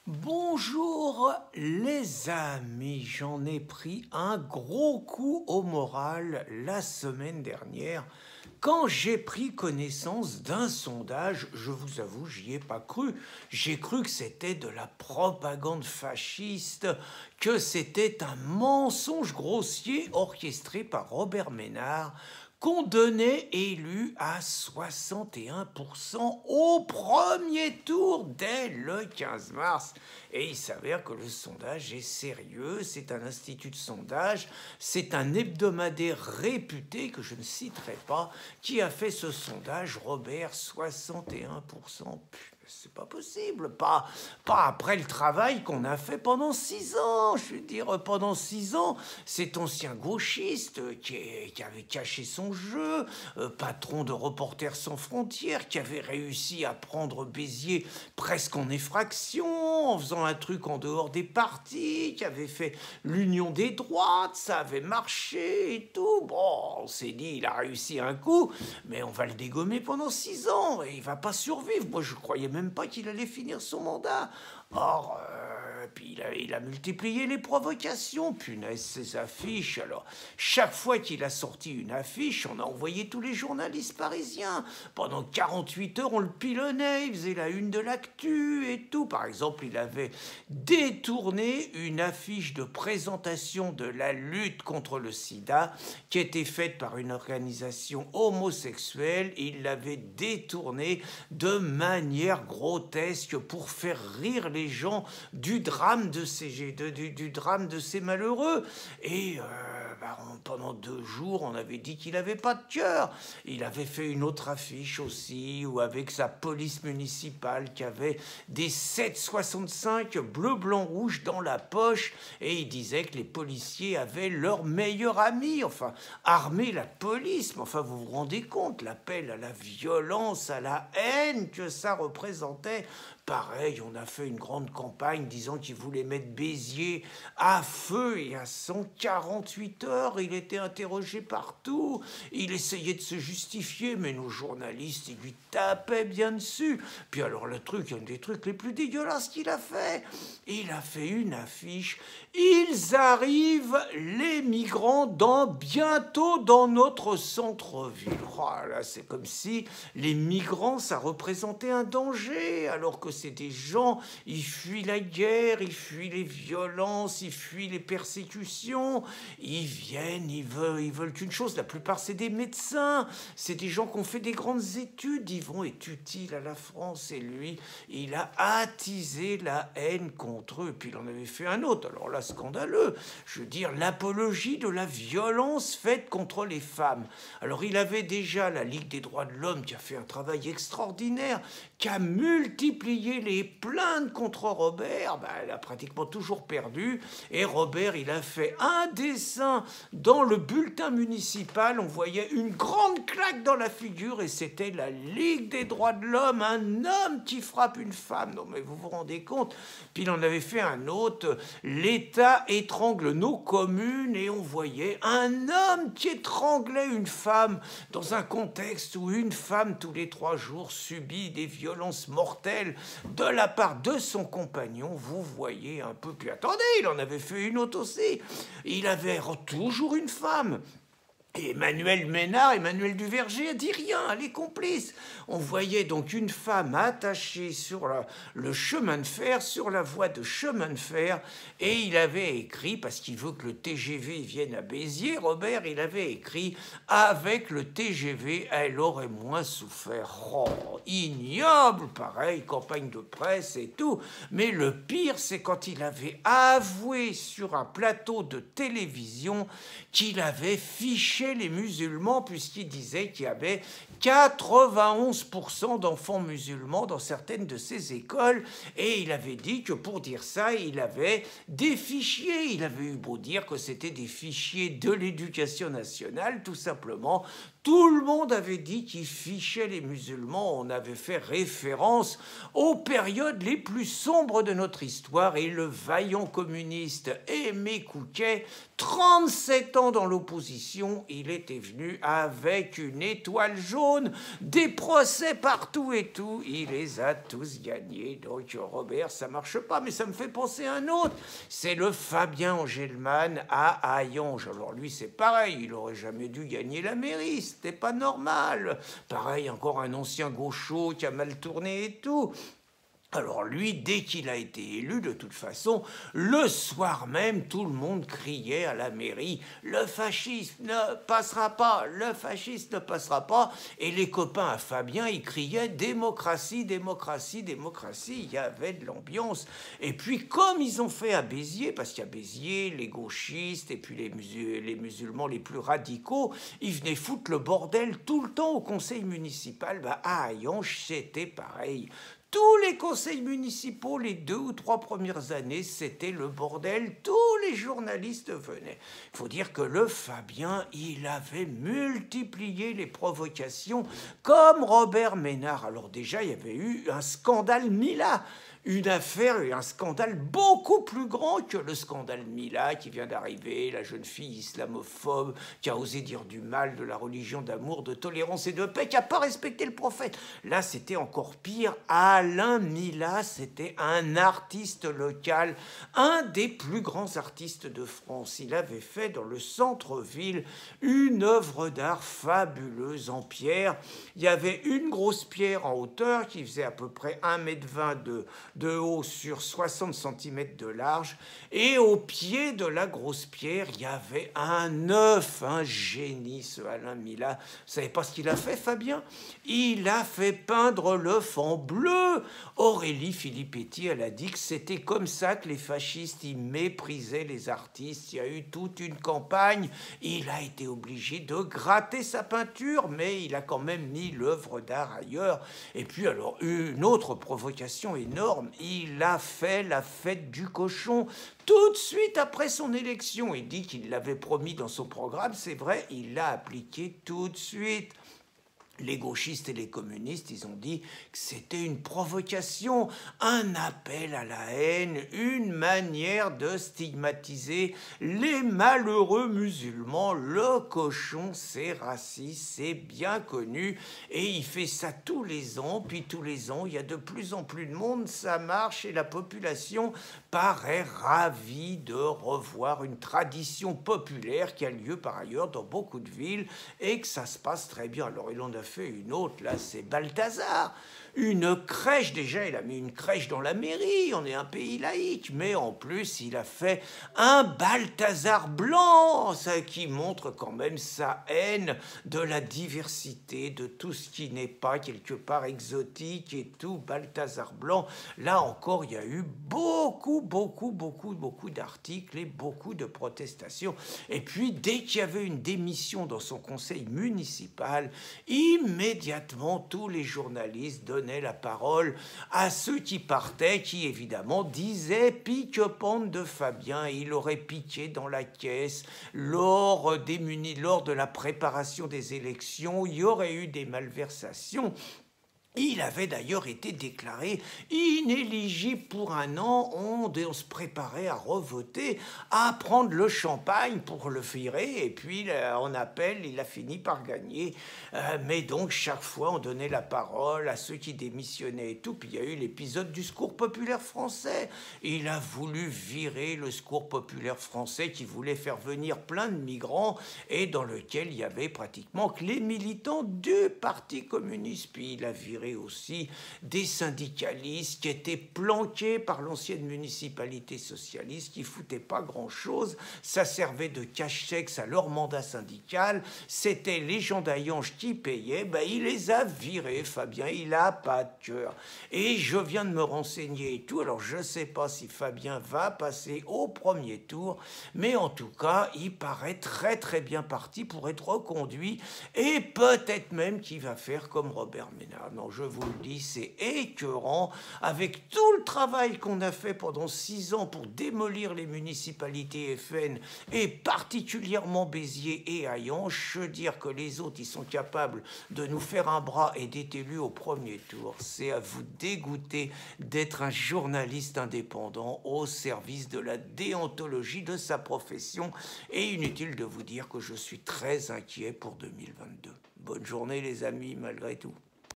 Bonjour les amis, j'en ai pris un gros coup au moral la semaine dernière quand j'ai pris connaissance d'un sondage. Je vous avoue, j'y ai pas cru. J'ai cru que c'était de la propagande fasciste, que c'était un mensonge grossier orchestré par Robert Ménard, condamné, élu à 61% au premier tour dès le 15 mars. Et il s'avère que le sondage est sérieux, c'est un institut de sondage, c'est un hebdomadaire réputé que je ne citerai pas, qui a fait ce sondage. Robert, 61%. C'est pas possible, pas après le travail qu'on a fait pendant 6 ans. Je veux dire, pendant 6 ans, cet ancien gauchiste qui avait caché son jeu, patron de Reporters sans frontières, qui avait réussi à prendre Béziers presque en effraction, en faisant un truc en dehors des partis, qui avait fait l'union des droites, ça avait marché et tout. Bon, on s'est dit, il a réussi un coup, mais on va le dégommer pendant 6 ans et il va pas survivre. Moi, je croyais même pas qu'il allait finir son mandat. Or, puis il a multiplié les provocations, punaise, ces affiches. Alors, chaque fois qu'il a sorti une affiche, on a envoyé tous les journalistes parisiens. Pendant 48 heures, on le pilonnait, il faisait la une de l'actu et tout. Par exemple, il avait détourné une affiche de présentation de la lutte contre le sida qui était faite par une organisation homosexuelle. Il l'avait détournée de manière grotesque pour faire rire les gens du drame de ces malheureux. Et pendant 2 jours, on avait dit qu'il n'avait pas de cœur. Il avait fait une autre affiche aussi, où avec sa police municipale qui avait des 7,65 bleu, blanc, rouge dans la poche, et il disait que les policiers avaient leur meilleur ami, enfin, armer la police. Mais enfin, vous vous rendez compte, l'appel à la violence, à la haine que ça représentait. Pareil, on a fait une grande campagne disant qu'il voulait mettre Béziers à feu, et à 148 heures, il était interrogé partout. Il essayait de se justifier, mais nos journalistes, ils lui tapaient bien dessus. Puis alors le truc, un des trucs les plus dégueulasses qu'il a fait, il a fait une affiche. Ils arrivent, les migrants, bientôt dans notre centre-ville. Oh là, c'est comme si les migrants, ça représentait un danger, alors que c'est des gens, ils fuient la guerre, ils fuient les violences, ils fuient les persécutions, ils viennent, ils veulent qu'une chose. La plupart, c'est des médecins, c'est des gens qui ont fait des grandes études. Yvon est utile à la France, et lui, il a attisé la haine contre eux. Puis il en avait fait un autre, alors là, scandaleux. Je veux dire, l'apologie de la violence faite contre les femmes. Alors il avait déjà la Ligue des droits de l'homme qui a fait un travail extraordinaire, qui a multiplié les plaintes contre Robert. Elle a pratiquement toujours perdu. Et Robert, il a fait un dessin dans le bulletin municipal. On voyait une grande claque dans la figure, et c'était la Ligue des droits de l'homme, un homme qui frappe une femme. Non mais vous vous rendez compte? Puis il en avait fait un autre, l'État étrangle nos communes, et on voyait un homme qui étranglait une femme dans un contexte où une femme tous les 3 jours subit des violences mortelles de la part de son compagnon. Vous voyez un peu. Puis attendez, il en avait fait une autre aussi. Il avait toujours une femme. Et Emmanuel Duverger a dit rien, elle est complice. On voyait donc une femme attachée sur le chemin de fer, sur la voie de chemin de fer, et il avait écrit, parce qu'il veut que le TGV vienne à Béziers, Robert, il avait écrit « Avec le TGV, elle aurait moins souffert ». Oh, ignoble, pareil, campagne de presse et tout. Mais le pire, c'est quand il avait avoué sur un plateau de télévision qu'il avait fiché les musulmans, puisqu'il disait qu'il y avait 91% d'enfants musulmans dans certaines de ces écoles, et il avait dit que pour dire ça, il avait des fichiers. Il avait eu beau dire que c'était des fichiers de l'éducation nationale, tout simplement. Tout le monde avait dit qu'il fichait les musulmans. On avait fait référence aux périodes les plus sombres de notre histoire. Et le vaillant communiste Aimé Couquet, 37 ans dans l'opposition, il était venu avec une étoile jaune, des procès partout et tout. Il les a tous gagnés. Donc Robert, ça marche pas, mais ça me fait penser à un autre. C'est le Fabien Engelmann à Hayange. Alors lui, c'est pareil, il aurait jamais dû gagner la mairie, c'était pas normal. Pareil, encore un ancien gaucho qui a mal tourné et tout. Alors lui, dès qu'il a été élu, de toute façon, le soir même, tout le monde criait à la mairie « Le fascisme ne passera pas, le fascisme ne passera pas ». Et les copains à Fabien, ils criaient « Démocratie, démocratie, démocratie ». Il y avait de l'ambiance. Et puis, comme ils ont fait à Béziers, parce qu'il y a Béziers, les gauchistes et puis les musulmans les plus radicaux, ils venaient foutre le bordel tout le temps au conseil municipal. À Hayange, c'était pareil. Tous les conseils municipaux, les 2 ou 3 premières années, c'était le bordel. Tous les journalistes venaient. Il faut dire que le Fabien, il avait multiplié les provocations comme Robert Ménard. Alors déjà, il y avait eu un scandale Mila. Une affaire et un scandale beaucoup plus grand que le scandale Mila qui vient d'arriver, la jeune fille islamophobe qui a osé dire du mal de la religion d'amour, de tolérance et de paix, qui n'a pas respecté le prophète. Là, c'était encore pire. Alain Mila, c'était un artiste local, un des plus grands artistes de France. Il avait fait dans le centre-ville une œuvre d'art fabuleuse en pierre. Il y avait une grosse pierre en hauteur qui faisait à peu près 1,20 m de haut sur 60 cm de large, et au pied de la grosse pierre, il y avait un œuf, un génie, ce Alain Mila. Vous savez pas ce qu'il a fait, Fabien? Il a fait peindre l'œuf en bleu. Aurélie Filippetti, elle a dit que c'était comme ça que les fascistes, ils méprisaient les artistes. Il y a eu toute une campagne. Il a été obligé de gratter sa peinture, mais il a quand même mis l'œuvre d'art ailleurs. Et puis alors, une autre provocation énorme, il a fait la fête du cochon tout de suite après son élection. Il dit qu'il l'avait promis dans son programme, c'est vrai, il l'a appliqué tout de suite. Les gauchistes et les communistes, ils ont dit que c'était une provocation, un appel à la haine, une manière de stigmatiser les malheureux musulmans. Le cochon, c'est raciste, c'est bien connu, et il fait ça tous les ans, puis tous les ans, il y a de plus en plus de monde, ça marche, et la population paraît ravie de revoir une tradition populaire qui a lieu par ailleurs dans beaucoup de villes, et que ça se passe très bien. Alors, il en a fait une autre, là, c'est Balthazar. Une crèche, déjà, il a mis une crèche dans la mairie, on est un pays laïque, mais en plus, il a fait un Balthazar blanc, ça qui montre quand même sa haine de la diversité, de tout ce qui n'est pas quelque part exotique et tout, Balthazar blanc. Là encore, il y a eu beaucoup d'articles et beaucoup de protestations. Et puis, dès qu'il y avait une démission dans son conseil municipal, immédiatement, tous les journalistes donnaient la parole à ceux qui partaient, qui évidemment disaient pique-pente de Fabien. Il aurait piqué dans la caisse lors de la préparation des élections. Il y aurait eu des malversations. Il avait d'ailleurs été déclaré inéligible pour un an. On se préparait à revoter, à prendre le champagne pour le virer. Et puis, en appel, il a fini par gagner. Mais donc, chaque fois, on donnait la parole à ceux qui démissionnaient et tout. Puis, il y a eu l'épisode du Secours populaire français. Il a voulu virer le Secours populaire français qui voulait faire venir plein de migrants et dans lequel il y avait pratiquement que les militants du Parti communiste. Puis, il a viré aussi des syndicalistes qui étaient planqués par l'ancienne municipalité socialiste, qui foutaient pas grand-chose. Ça servait de cache-sexe à leur mandat syndical. C'était les gens d'Hayange qui payaient. Il les a virés, Fabien. Il a pas de cœur. Et je viens de me renseigner et tout. Alors, je sais pas si Fabien va passer au premier tour, mais en tout cas, il paraît très bien parti pour être reconduit et peut-être même qu'il va faire comme Robert Ménard. Non, je vous le dis, c'est écœurant. Avec tout le travail qu'on a fait pendant 6 ans pour démolir les municipalités FN, et particulièrement Béziers et Hayan, je veux dire que les autres, ils sont capables de nous faire un bras et d'être élus au premier tour. C'est à vous dégoûter d'être un journaliste indépendant au service de la déontologie de sa profession. Et inutile de vous dire que je suis très inquiet pour 2022. Bonne journée les amis, malgré tout.